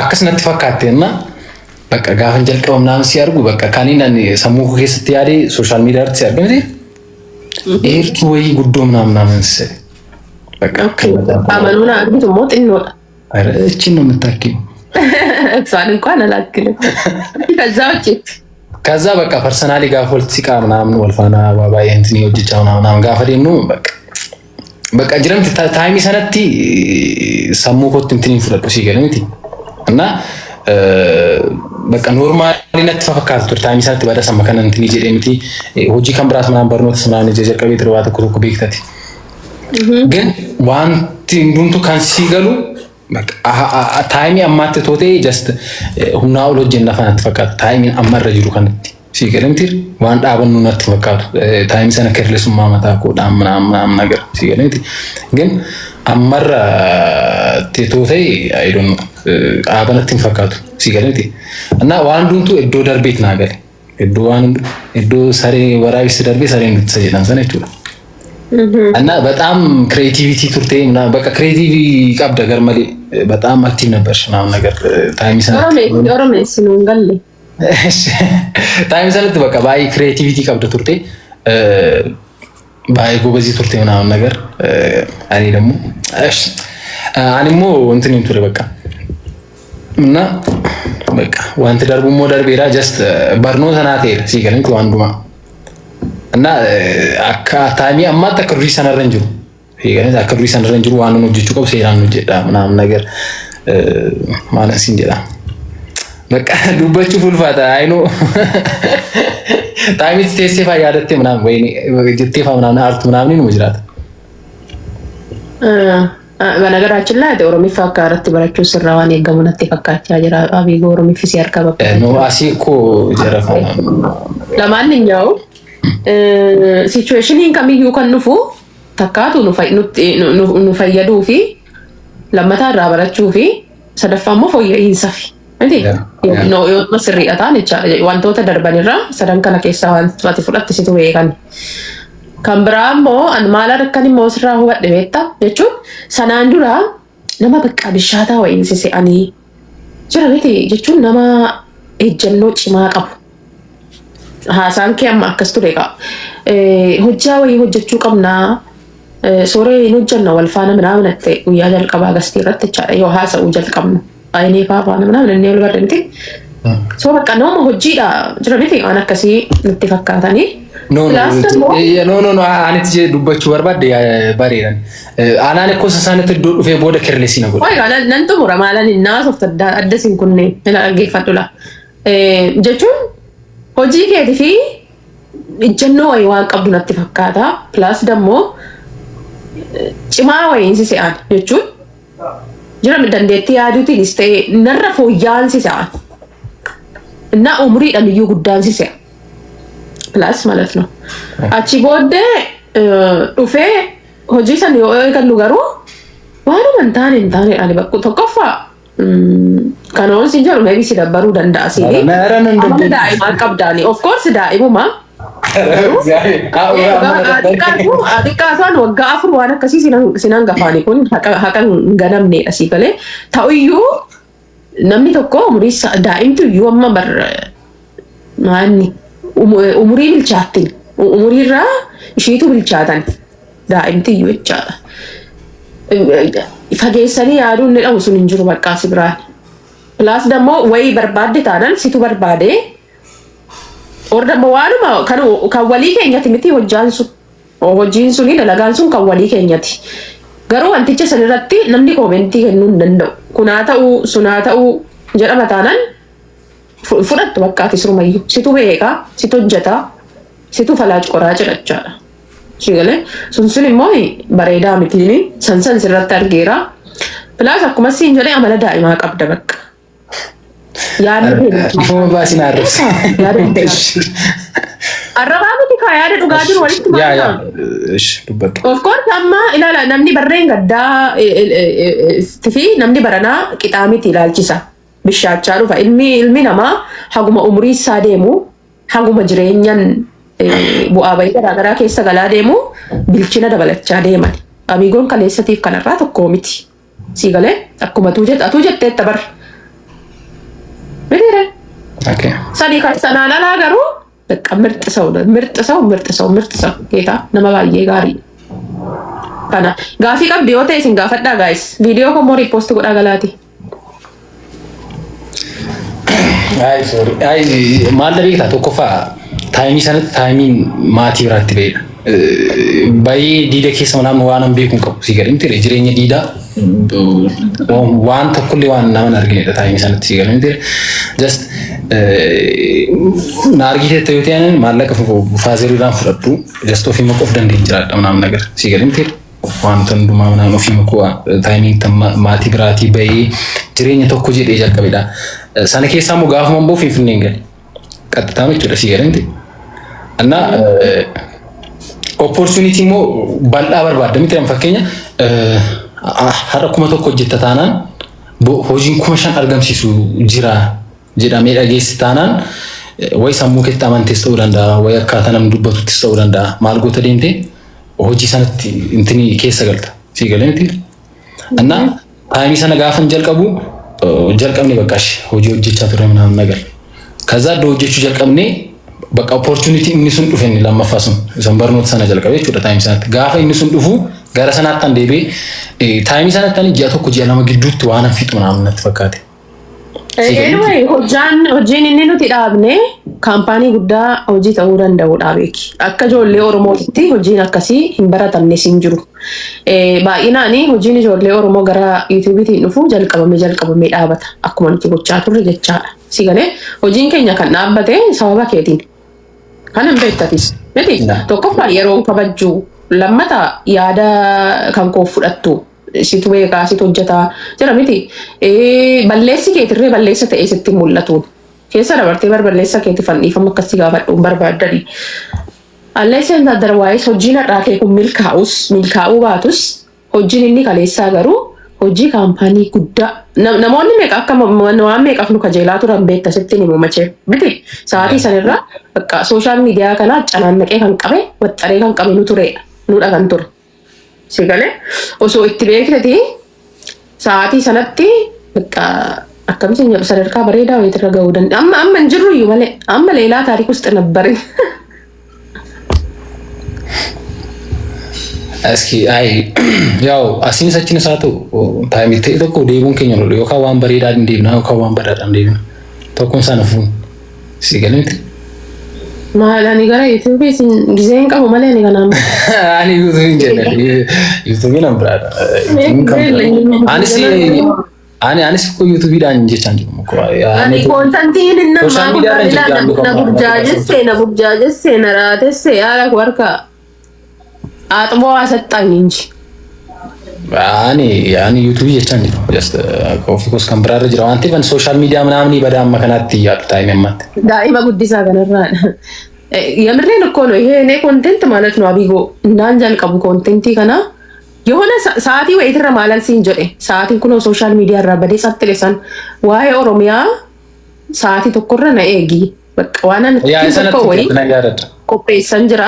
akkasnatti fakkaatteenna bakka gaafa jalqaba ምናምን ሲያርጉ በቃ ካኒናን ሰሙኩ ከስት ያዴ ሶሻል ሚዲያ አርት ሲያርጉ እንዴ ኤርቱ ወይ ጉዶ ምናምን በቃ አመኑና አግብቶ ሞት ነው አረ እቺ ነው የምታኪው እሷን እንኳን አላክልም ከዛ በቃ ፐርሰናሊ ጋፎልት ሲቃ ምናምን ወልፋና ባባይ እንትን ይወጅቻው ምናምን ጋፈዴ ነው በቃ ጅረምት ታይሚ ሰነቲ ሰሙኮት እንትን ይፍረዱ ሲገለምቲ እና በቃ ኖርማሊነት ተፈካርቱ ታይሚ ሰነቲ ባዳ ሰመከነ እንትን ይጀደምቲ ሆጂ ከምብራስ ምናምን በርኖት ምናምን ጀጀቀቤ ትርባተ ኩሩኩ ቤክተቲ ግን ዋንቲ እንዱንቱ ካንሲገሉ በቃ ታይሚ አማት ቶቴ ጀስት ሁናው ሎጂና ፈናት ተፈካት ታይሚ አማረጅሩ ከነቲ ሲገለምቲ ዋን ዳበኑ ነት ተፈካቱ ታይሚ ሰነ ከርለስ ማማታ ኮዳ ምናምን ነገር ሲገለምቲ ግን አማራ ቴቶቴ አይ ዶንት ኖ አበነት ተፈካቱ ሲገለምቲ እና ዋንዱንቱ እዶ ደርቤት ናገለ እዶ ሰሬ ወራዊስ ደርቤ ሰሬ እንድትሰየዳን ሰነቹ እና በጣም ክሬቲቪቲ ቱርቴ እና በቃ ክሬቲቪ ቀብደ ገርመሌ በጣም አክቲቭ ነበርሽ ምናምን ነገር ታይሚ ሰነ ኦሮሜስ ነው እንገለ ታይሚ ሰነ በቃ ባይ ክሬቲቪቲ ቀብደ ቱርቴ ባይ ጎበዚ ቱርቴ ምናምን ነገር አኔ ደግሞ እሺ አኒሞ እንትን እንቱሬ በቃ እና በቃ ዋንት ደርቡ ሞደር ቤራ ጀስት በርኖ ተናቴ ሲገለንት ዋንዱማ እና አካታሚ አማታ ክሩሪ ሰነረንጅሩ ይገና ክሩሪ ሰነረንጅሩ ዋኑ ነው ጅቹ ቆብ ሰይራን ነው ጀዳ ምናምን ነገር ማለት ሲንጀላ በቃ ዱበቹ ፉልፋታ አይኖ ታይሚት ቴሴፋ ያደቴ ምናምን ወይ ጀቴፋ ምናምን አርት ምናምን ነው ወጅራት በነገራችን ላይ ኦሮሚፋ ካራት በራቹ ስራዋን የገሙነት ተፈካች ያጀራ አቢ ኦሮሚፊ ሲያርካባ ነው አሲኮ ጀራፋ ለማንኛው ሲቹዌሽን ከሚዩ ከንፉ ተካቱ ኑ ፈየዱ ፊ ለማታ ራበራቹ ፊ ሰደፋሞ ፎየ ኢንሰፊ እንዴ ነው መስሪአታን ዋንቶ ተደርበንራ ሰደን ከነ ከሳ ዋንት ፍላት ሲቱ ወይካን ካምብራሞ አን ማላ ረከኒ ሞስራ ወደ ቤታ የቹ ሰናንዱራ ነማ በቃ ቢሻታ ወይ እንሲሲ አኒ ጀራቤቴ የቹ ነማ እጀኖ ጭማ ቀቡ ሃሳንኬ አማከስቱ ደጋ ሆጃ ወይ ሆጀቹ ቀምና ሶሬ ኑጀና ወልፋና ምናምን አተ ወያጀል ቀባ ገስቲ ረተቻ ይው ሃሳው ጀል ቀምና አይኔ ፋፋና ምናምን እኔ ወልበርንቲ ሶ በቃ ነው ሆጂዳ ጀራቤቴ አናከሲ ንትፈካታኒ ኖ አነት ጀ ዱበቹ በርባደ ባሬራን አናነ ኮሰሳነት ዱፌ ቦደ ከርለሲ ነው ወይ አላ ነንቱ ሙራማላን እና ሶፍት አደሲን ኩኔ ለአገፈዱላ ጀቹ ሆጂ ከዲፊ እጀኖ ወይ ዋን ቀብዱ ነት ፈካታ ፕላስ ደሞ ጭማ ወይ እንሲሲአን ጀቹ ጅራም ደንዴቲ ያዱቲ ሊስቴ ነረፎ ያን ሲሳን እና ኡምሪ ደምዩ ጉዳን ሲሳ ፕላስ ማለት ነው አቺ ቦደ ኡፌ ሆጂ ሰን የቀሉ ጋሩ ዋኑ መንታን እንታን አለ በቁ ተቆፋ ካኖን ሲጀሩ ሜቢ ሲደበሩ ደንዳሲ ነረን እንደ ዳይ ማቀብዳኒ ኦፍ ኮርስ ዳይቡማ አዲቃቷን ወጋ አፍሩ ዋና ከሲ ሲናን ገፋኒ ኩን ሀቀን ገነምኔ አሲከለ ታውዩ namni tokko umriisa daa'imtu yoo amma bar maanni umurii bilchaatin umuriirraa ishiitu bilchaatan daa'imti yoo jechaadha fageessanii yaaduun ni dhabu sun hin jiru baqqaasi biraan pilaas dammoo wayii barbaadde taanan situ barbaade or dammoo waanuma kan walii keenyati miti hojjaan sun hojiin suni dalagaan sun kan walii keenyati garuu wanticha sanirratti namni koomentii kennuu hin danda'u kunaa ta'uu sunaa ta'uu jedhama taanaan fudhattu bakkaati sirumayyuu situ beekaa situ hojjetaa situ falaac qoraa jedhachaadha shigalee sun immoo bareedaa mitiini sansan sirratti argeera pilaas akkuma siin jedhee amala daa'imaa qabda bakka arrabaamiti kaayaada dhugaa jiru walitti maana of course amma ilaala namni barreen gaddaa tifi namni baranaa qixaamiti ilaalchisa bishaachaa dhufa ilmi namaa haguma umurii isaa deemu haguma jireenyan bu'aa bayii garaagaraa keessa galaa deemu bilchina dabalachaa deeman abiigoon kaleessatiif kanarraa tokkoo miti si galee akkuma atu jettee tabar bidire sadi kan sanaan alaa garuu በቃ ምርጥ ሰው ጌታ nama baay'ee gaarii kana gaafii qabdi yoo ta'e isin gaafadhaa guys viidiyoo komoo riipost godhaa galaati maal beektaa tokkoffaa taayimii sanatti taayimiin maatii biraatti ba'edha. Baay'ee diida keessa namni waan hin beekne qabu si galimtire jireenya diidaa waan tokkollee waan nama arginedha taayimii sanatti si galimtire just na argite ta'uu ta'an maallaqa faazeriidhaan fudhadhu just ofii maqoof dandeenye jiraadha namni nagar si galimtire waan hundumaa namni ofii maqoo taayimiin maatii biraatii ba'ee jireenya tokko jedhee jalqabedha. Sana keessaa immoo gaafuma immoo Finfinneen gale qaxxitaa jechuudha si galimtire እና opportunity immoo bal'aa barbaadda miti fakkeenya har'a kuma tokko hojjetta taanaan hojiin 5,000 argamsiisu jira jedhamee dhageessi taanaan way sammuu keetti amantees ta'uu danda'a way akkaataa namni dubbatuttis ta'uu danda'a maal goota deemtee hojii sanatti intini keessa galta si galee miti እና taayimii sana gaafan jalqabne baqash hojii hojjechaa ture ምናምን ነገር ከዛ hojjechuu jalqabne bakka opportunity inni sun dhufe ni lammaffaa sun isan barnoota sana jalqabe jechuudha taayimii sanatti gaafa inni sun dhufu gara sanaatti deebi'ee taayimii sanatti ji'a tokko ji'a lama gidduutti waan fixu natti fakkaate. Anyway hojiin inni nuti dhaabne kaampaanii guddaa hojii ta'uu danda'udha beeki akka ijoollee Oromootti hojiin akkasii hin baratamne sin jiru. Baay'inaan hojiin ijoollee Oromoo gara yuutuubiitiin dhufu jalqabamee dhaabata akkuma nuti gochaa turre jechaadha. Si galee hojiin keenya kan dhaabbate sababa keetiin. Kanan beektatis miti tokkoffaa yeroo kabajjuu lammata yaada kan koo fudhattu situ beekaa situ hojjetaa jira miti balleessi keetirree balleessa ta'ee sitti mul'atuun keessa dabartee balleessa keetti fanniifama akkasii gaafadhuun barbaaddani. Alleessa hin darwaayis hojiin har'aa kee kun milkaa'uu baatus hojiin inni kaleessaa garuu hojii kaampaanii guddaa namoonni meeqa akka waan meeqaaf nu kajeelaa turan beekta sitti ni muumachee miti sa'aatii sanirraa bakka sooshaal miidiyaa kana canaannaqee kan qabe waxxaree kan qabe nu tureedha nuudha kan ture si galee osoo itti beektati sa'aatii sanatti bakka akkamitti sadarkaa bareedaa wayitirra gahuu danda'a amma hin jirru iyyuu malee amma leelaa taariik ውስጥ ነበርን. Aski yaw asin sachin saatu taayimii ta'e tokko deebiin keenya lolu yookaan waan bareedaa hin deebina yookaan waan badaadhaan deebina tokkoon sana fuun si galimti. Maal ani gara yuutuubii gizeen qabu malee ni kanaan. Ani yuutuubiin jenne yuutuubiin an biraadha. Anis ko yuutuubiidhaan jechaan jiru muko. Ani kontantiin nama burjaajesse na raatesse yaala warka. Atmo asattang inji. Ani YouTube jechaan jiru. Just kofi kos kan biraarra jira wanti ban social media ምናምን በዳ መከናት ያሉ ታይም የማት ዳኢማ ጉዲሳ ገነራ የምሬን እኮ ነው ይሄ እኔ ኮንቴንት ማለት ነው አቢጎ እንዳንጃል ቀቡ ኮንቴንቲ ከና የሆነ ሰዓቲ ወይ ትረ ማላል ሲንጀዴ ሰዓቲ ኩኖ ሶሻል ሚዲያ ረበዴ ሰጥለሰን ዋይ ኦሮሚያ ሰዓቲ ተቆረ ነኤጊ በቃ ዋናን ተቆ ወይ ቆጴሰን ጅራ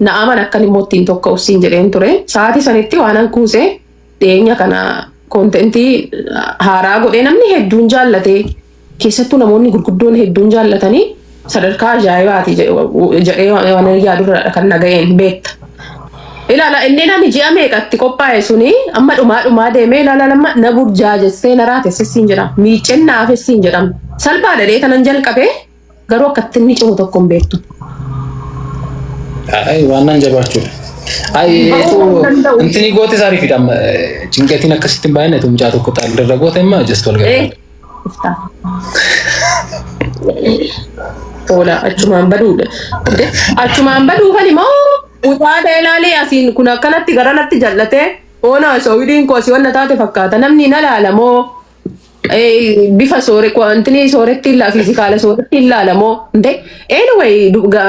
na'aman akkan immoottiin tokko ussiin jedheen ture sa'aatii sanitti waanan kuusee dhiyeenya kana koontentii haaraa godhee namni hedduun jaallatee keessattuu namoonni gurguddoon hedduun jaallatanii sadarkaa ajaa'ibaati jedhee waan yaadurra kan naga'een beekta. Ilaala inni nani ji'a meeqatti qophaa'e suni amma dhumaa deemee ilaala lamma na burjaajessee na raatessessiin jedhama miicceen naafessiin jedhama salphaa dhadhee tanan jalqabee garuu akkatti inni cimu tokko hin beektu. ዋናን ጀባችሁ itu እንትኒ ጎቴ ሳሪ ፊዳም ጭንቀቲን አከስትን ባይነ ቱምጫ ተቆጣ አልደረጎተማ ጀስት ወልገ ኦላ አቹማን በዱ ፈሊሞ ኡታደ ላሊ አሲን ኩና ከነቲ ገራነቲ ጀለቴ ኦና ሶዊዲን ኮሲ ወነታተ ፈካታ ነምኒ ነላለሞ bifa soore kwantini sooretti illa fiizikaala sooretti ilaalamo nde anyway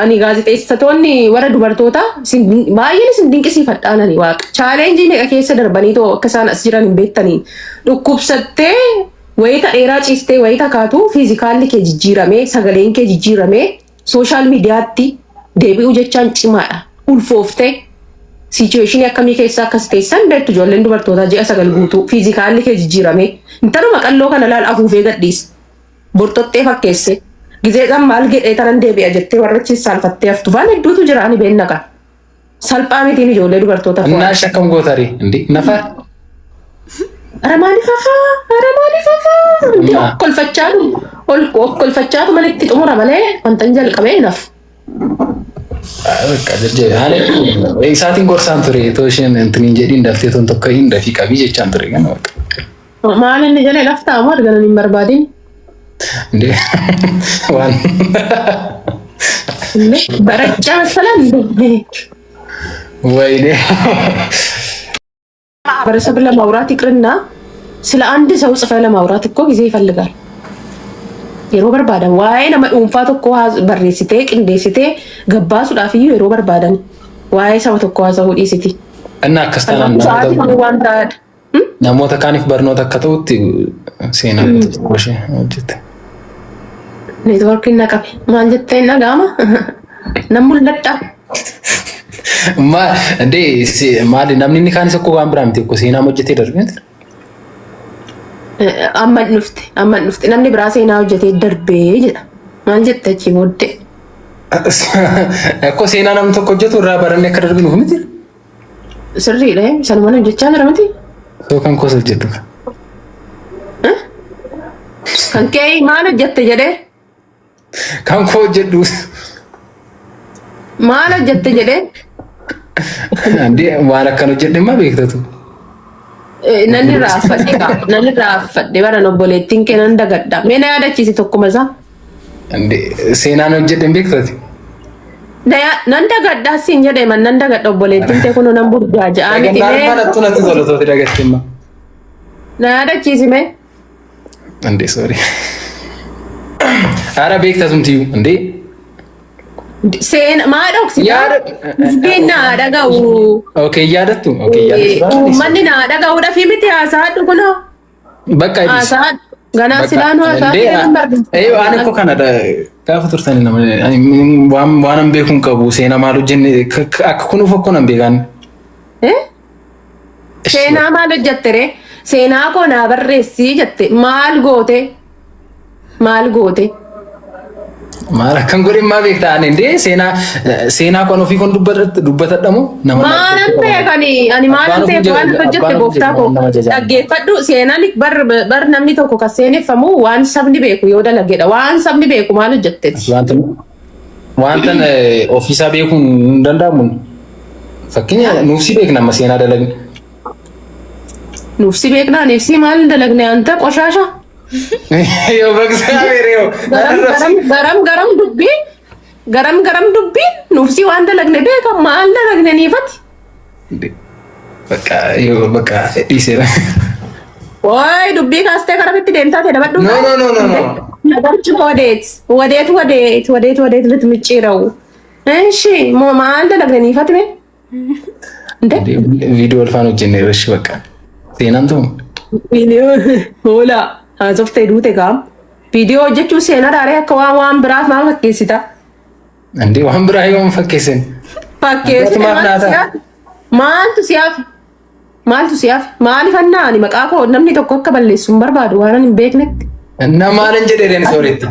ani gaazexeessitoonni warra dubartoota baay'een sin dinqisiifadhaanani waaqa chaalenjii meeqa keessa darbanii too akka isaan as jiran hin beektaniin dhukkubsattee wayita dheeraa ciistee wayita kaatu fiizikaalli kee jijjiiramee sagaleen kee jijjiiramee sooshaal miidiyaatti deebi'uu jechaan cimaadha ulfooftee Sichueeshinii akkamii keessaa akkas teessan beektu ijoolleen dubartootaa ji'a 9 guutuu fiizikaalli kee jijjiirame intaluma qalloo kana laal afuufee gadhiise. Bortottee fakkeesse. Gizeedhaan maal gedhee tanan deebi'a jettee warrachi saalfattee haftu waan hedduutu jira ani been naqa. Salphaa mitiin ijoollee dubartoota fo'aa. Naa shakkam gootarii indi nafa. Aramaani fafaa. Kolfachaatu malitti xumura malee wanta hin jalqabee naf. Isaatiin gorsaan ture tooshin intiniin jedhiin daftee ton tokko hin dafii qabii jechaan ture kan waqa. Maal inni jedhee laftaa moo arganan hin barbaadin? Waan barachaa masalan ወይኔ ማህበረሰብ ለማውራት ይቅርና ስለ አንድ ሰው ጽፈ ለማውራት እኮ ጊዜ ይፈልጋል። የሮ በርባዳን ዋይ ነማ ኡንፋት እኮ በሬሲቴ ቅንዴሲቴ ገባሱ ዳፍዩ የሮ በርባዳን ዋይ ሰው እኮ አዘው ዲሲቲ እና ከስተና ናሞተ ካኒፍ በርኖ ተከተውት ሴና ወሽ ወጅት ኔትወርክ ነቀብ ማንጀቴና ጋማ ነሙል ነጣ ማ እንዴ ማሊ namni ካንስ እኮ ባምብራምቲ እኮ ሴና ወጅቴ ደርገት አማን ንፍት namni ብራ ሴና ወጅቴ ደርቤ ጀዳ ማንጀተቺ ወደ እኮ ሴና nam tokko hojjetu irraa barannee akka darbinu miti sirriidha sanuma hojjechaa jira miti soo kan koos hojjetu kan kee maal hojjette jedhee kan koo hojjedhu maal hojjette jedhee andi waan akkan hojjedhe ma beektatu nanni raafadhe bara obboleettiin kee nan dagadha mee na yaadachiisi tokkuma isaa andi seenaan hojjedhe beektati nan dagadha siin jedhee man nan dagadha obboleettiin kee kun nan burjaa ja'aani dhibee mana tunatti tolatooti dagattimma na yaadachiisi mee andi sorry ara beektatumtiyu andi Sen maadok sita bina dhaga'u okay yaadattu manni na dhaga'u da fimiti haasa'adhu kuno bakka haasa'ad ganaa silaanu haasa'adhu ani ko kanada gaafa turtani nama waanan beekun qabu seena maal hojjenne akka kunuuf akko nan beekan seenaa maal hojjettere seenaa koo naa barreessii jette maal goote maal akkan godhin maa beektaan inde seenaa kon ofii kon dubbatadhamu nama maalan beekani ani maalan beeku waan hojjette gooftaa koo dhaggeeffadhu seenaan bar namni tokko kan seeneffamu waan sabni beeku yoo dalagedha waan sabni beeku maal hojjetteeti waantan ofiisaa beekuun hin danda'amu fakkeenya nuufsi beekna amma seenaa dalagni nuufsi beeknaa nuufsi maal dalagne anta qoshaasha yo bagsaabere yo garam dubbiin nuufsi waan dalagne beeka maal dalagne niifati baka dhiiseera way dubbii kaastee karabitti deemtaa ta'e dabadhu no nagarchi wadeet ልትምጪረው እሺ ማል dalagne niifati me ቪዲዮ አልፋን ወጀነ እሺ በቃ ሴናንቱ ቪዲዮ ሆላ አዞፍቴ ዱቴ ጋም ቪዲዮ ጀቹ ሴና ዳሬ አከዋ ዋን ብራት ማ ፈኬሲታ እንዴ ዋን ብራ ይሁን ፈኬሰን ማልቱ ሲያፍ ማሊ ፈናኒ መቃኮ ነምኒ tokko akka balleessuun barbaadu waan hin beeknetti እና ማለን ጀደረን ሶሬቲ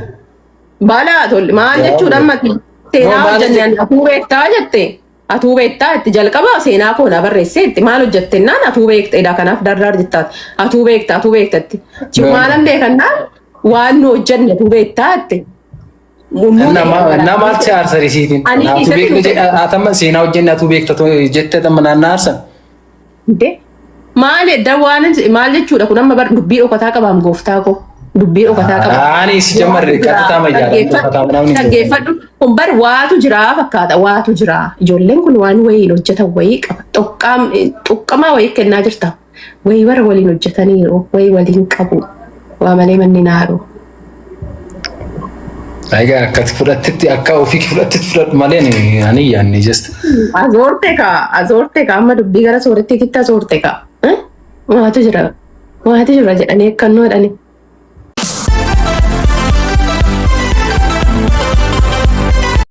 ባላ ቶል ማል ጀቹ ደምati ሴና ወጀነን atuu beektaa itti jalqaba seenaa koo na barreesseetti maal hojjettennaan atuu beekta edha kanaaf dardaar jettaat atuu beektatti maalan beekannaan waan nu hojjenne atuu beektaatti na maalchi aarsarisiitiin atuu beekta atama seenaa hojjenne atuu beekta jette tammanaan aarsan maal edda waan maal jechuudha kun amma bar dubbii dhokataa qabaam gooftaa koo dubbii dhokataa qaba ani si jammarre qaxxaa mayyaa dhaggeeffadhu kun bar waatu jira fakkaata waatu jira ijoolleen kun waan wayiin hojjetan wayii qaba xuqqamaa wayii kennaa jirta wayii bara waliin hojjetaniiru wayii waliin qabu waa malee manni naaru ayga akkati fudhattetti akka ofii fudhattetti fudhadhu malee ani yaanni just azoorte ka amma dubbii gara soorettiitti azoorte ka waatu jira jedhanii akkannoo jedhanii